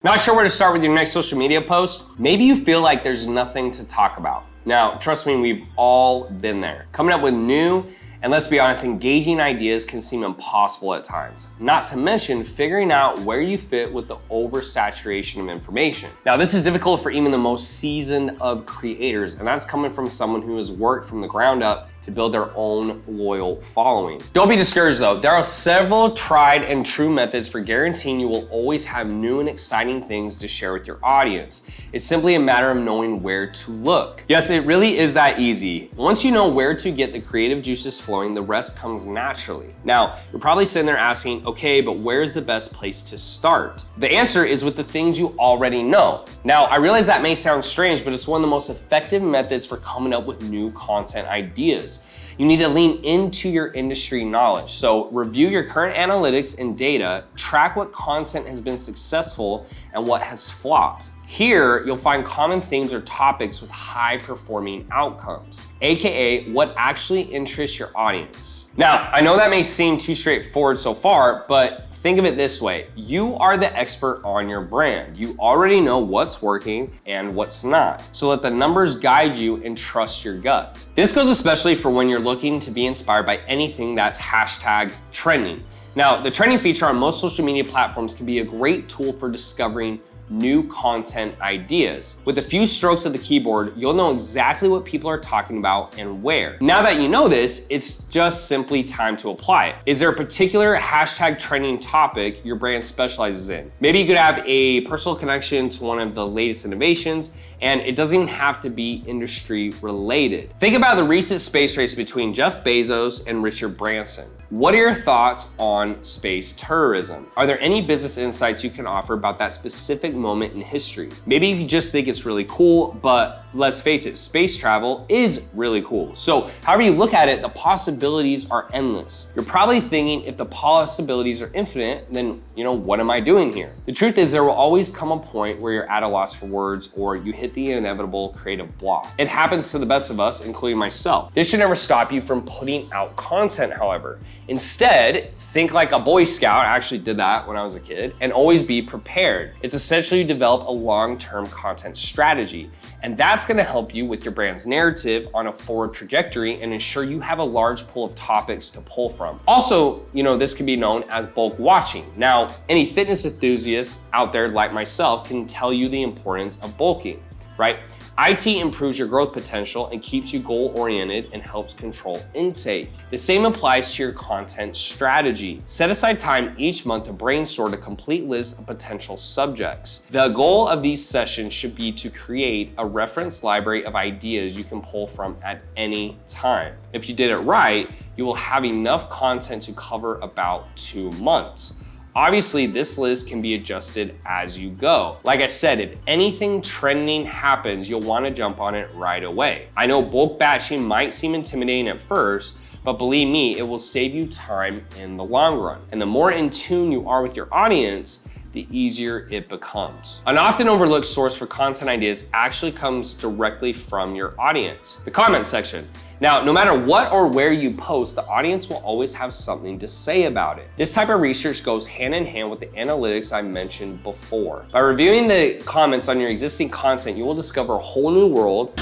Not sure where to start with your next social media post? Maybe you feel like there's nothing to talk about. Now, trust me, we've all been there. Coming up with new, and let's be honest, engaging ideas can seem impossible at times. Not to mention figuring out where you fit with the oversaturation of information. Now, this is difficult for even the most seasoned of creators, and that's coming from someone who has worked from the ground up to build their own loyal following. Don't be discouraged though. There are several tried and true methods for guaranteeing you will always have new and exciting things to share with your audience. It's simply a matter of knowing where to look. Yes, it really is that easy. Once you know where to get the creative juices flowing, the rest comes naturally. Now, you're probably sitting there asking, okay, but where's the best place to start? The answer is with the things you already know. Now, I realize that may sound strange, but it's one of the most effective methods for coming up with new content ideas. You need to lean into your industry knowledge. So review your current analytics and data, track what content has been successful and what has flopped. Here, you'll find common themes or topics with high performing outcomes, AKA what actually interests your audience. Now, I know that may seem too straightforward so far, but think of it this way. You are the expert on your brand. You already know what's working and what's not. So let the numbers guide you and trust your gut. This goes especially for when you're looking to be inspired by anything that's hashtag trending. Now, the trending feature on most social media platforms can be a great tool for discovering new content ideas. With a few strokes of the keyboard, you'll know exactly what people are talking about and where. Now that you know this, it's just simply time to apply it. Is there a particular hashtag trending topic your brand specializes in? Maybe you could have a personal connection to one of the latest innovations, and it doesn't even have to be industry related. Think about the recent space race between Jeff Bezos and Richard Branson. What are your thoughts on space tourism? Are there any business insights you can offer about that specific moment in history? Maybe you just think it's really cool, but let's face it, space travel is really cool. So however you look at it, the possibilities are endless. You're probably thinking if the possibilities are infinite, then what am I doing here? The truth is there will always come a point where you're at a loss for words or you hit the inevitable creative block. It happens to the best of us, including myself. This should never stop you from putting out content, however. Instead, think like a Boy Scout. I actually did that when I was a kid, and always be prepared. It's essentially develop a long-term content strategy, and that's gonna help you with your brand's narrative on a forward trajectory and ensure you have a large pool of topics to pull from. Also, this can be known as bulk watching. Now, any fitness enthusiasts out there like myself can tell you the importance of bulking, right? IT improves your growth potential and keeps you goal-oriented and helps control intake. The same applies to your content strategy. Set aside time each month to brainstorm a complete list of potential subjects. The goal of these sessions should be to create a reference library of ideas you can pull from at any time. If you did it right, you will have enough content to cover about 2 months. Obviously, this list can be adjusted as you go. Like I said, if anything trending happens, you'll want to jump on it right away. I know bulk batching might seem intimidating at first, but believe me, it will save you time in the long run. And the more in tune you are with your audience, the easier it becomes. An often overlooked source for content ideas actually comes directly from your audience, the comment section. Now, no matter what or where you post, the audience will always have something to say about it. This type of research goes hand in hand with the analytics I mentioned before. By reviewing the comments on your existing content, you will discover a whole new world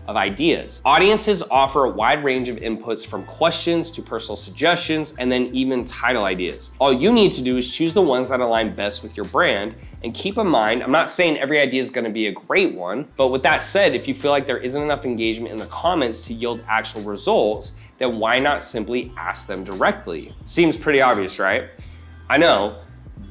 of ideas. Audiences offer a wide range of inputs from questions to personal suggestions and then even title ideas. All you need to do is choose the ones that align best with your brand. And keep in mind, I'm not saying every idea is gonna be a great one, but with that said, if you feel like there isn't enough engagement in the comments to yield actual results, then why not simply ask them directly? Seems pretty obvious, right? I know,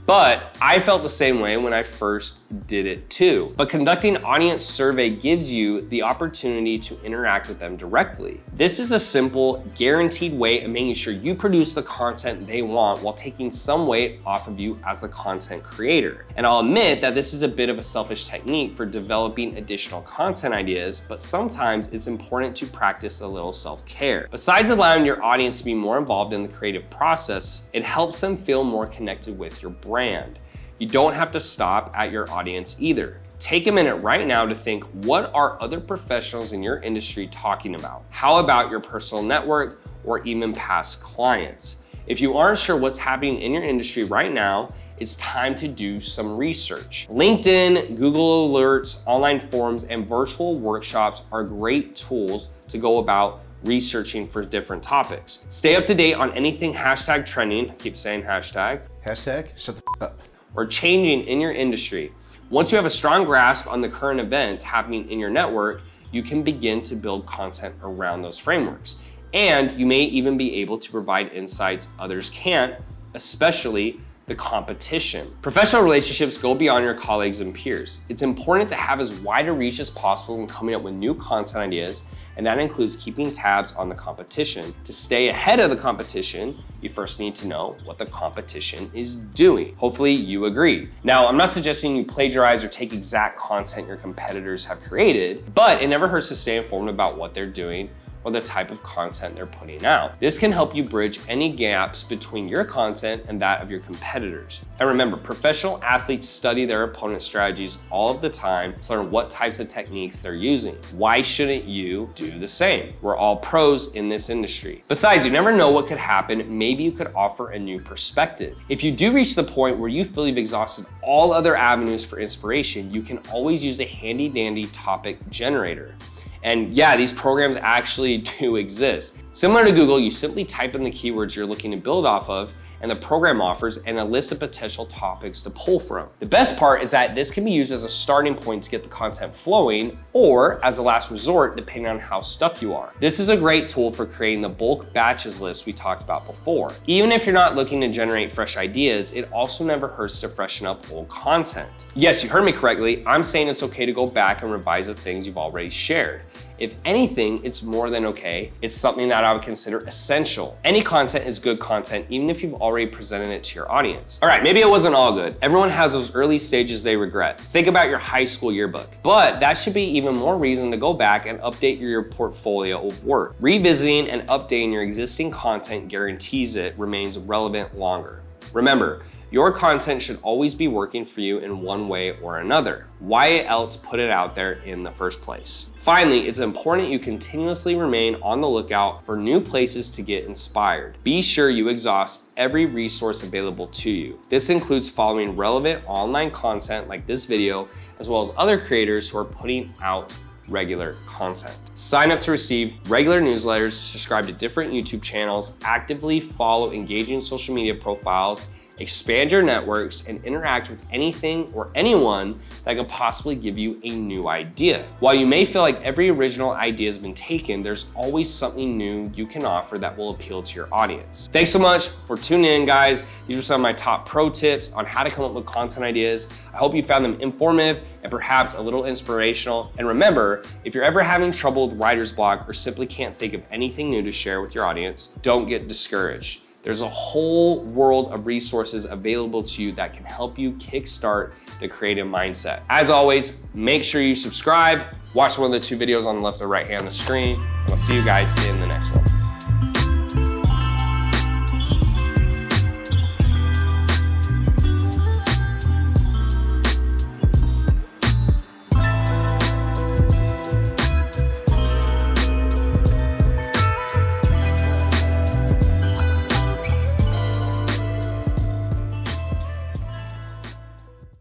but I felt the same way when I first did it too. But conducting an audience survey gives you the opportunity to interact with them directly. This is a simple, guaranteed way of making sure you produce the content they want while taking some weight off of you as the content creator. And I'll admit that this is a bit of a selfish technique for developing additional content ideas, but sometimes it's important to practice a little self-care. Besides allowing your audience to be more involved in the creative process, it helps them feel more connected with your brand. You don't have to stop at your audience either. Take a minute right now to think, what are other professionals in your industry talking about? How about your personal network or even past clients? If you aren't sure what's happening in your industry right now, it's time to do some research. LinkedIn, Google Alerts, online forums, and virtual workshops are great tools to go about researching for different topics. Stay up to date on anything hashtag trending, keep saying hashtag. Hashtag, shut the f up. Or changing in your industry. Once you have a strong grasp on the current events happening in your network, you can begin to build content around those frameworks. And you may even be able to provide insights others can't, especially the competition. Professional relationships go beyond your colleagues and peers. It's important to have as wide a reach as possible when coming up with new content ideas, and that includes keeping tabs on the competition. To stay ahead of the competition, you first need to know what the competition is doing. Hopefully you agree. Now, I'm not suggesting you plagiarize or take exact content your competitors have created, but it never hurts to stay informed about what they're doing or the type of content they're putting out. This can help you bridge any gaps between your content and that of your competitors. And remember, professional athletes study their opponent's strategies all of the time to learn what types of techniques they're using. Why shouldn't you do the same? We're all pros in this industry. Besides, you never know what could happen. Maybe you could offer a new perspective. If you do reach the point where you feel you've exhausted all other avenues for inspiration, you can always use a handy dandy topic generator. And yeah, these programs actually do exist. Similar to Google, you simply type in the keywords you're looking to build off of, and the program offers and a list of potential topics to pull from. The best part is that this can be used as a starting point to get the content flowing, or as a last resort, depending on how stuck you are. This is a great tool for creating the bulk batches list we talked about before. Even if you're not looking to generate fresh ideas, it also never hurts to freshen up old content. Yes, you heard me correctly. I'm saying it's okay to go back and revise the things you've already shared. If anything, it's more than okay. It's something that I would consider essential. Any content is good content, even if you've already presented it to your audience. All right, maybe it wasn't all good. Everyone has those early stages they regret. Think about your high school yearbook. But that should be even more reason to go back and update your portfolio of work. Revisiting and updating your existing content guarantees it remains relevant longer. Remember, your content should always be working for you in one way or another. Why else put it out there in the first place? Finally, it's important you continuously remain on the lookout for new places to get inspired. Be sure you exhaust every resource available to you. This includes following relevant online content like this video, as well as other creators who are putting out regular content. Sign up to receive regular newsletters, subscribe to different YouTube channels, actively follow engaging social media profiles, expand your networks, and interact with anything or anyone that could possibly give you a new idea. While you may feel like every original idea has been taken, there's always something new you can offer that will appeal to your audience. Thanks so much for tuning in, guys. These are some of my top pro tips on how to come up with content ideas. I hope you found them informative and perhaps a little inspirational. And remember, if you're ever having trouble with writer's block or simply can't think of anything new to share with your audience, don't get discouraged. There's a whole world of resources available to you that can help you kickstart the creative mindset. As always, make sure you subscribe, watch one of the two videos on the left or right hand of the screen, and I'll see you guys in the next one.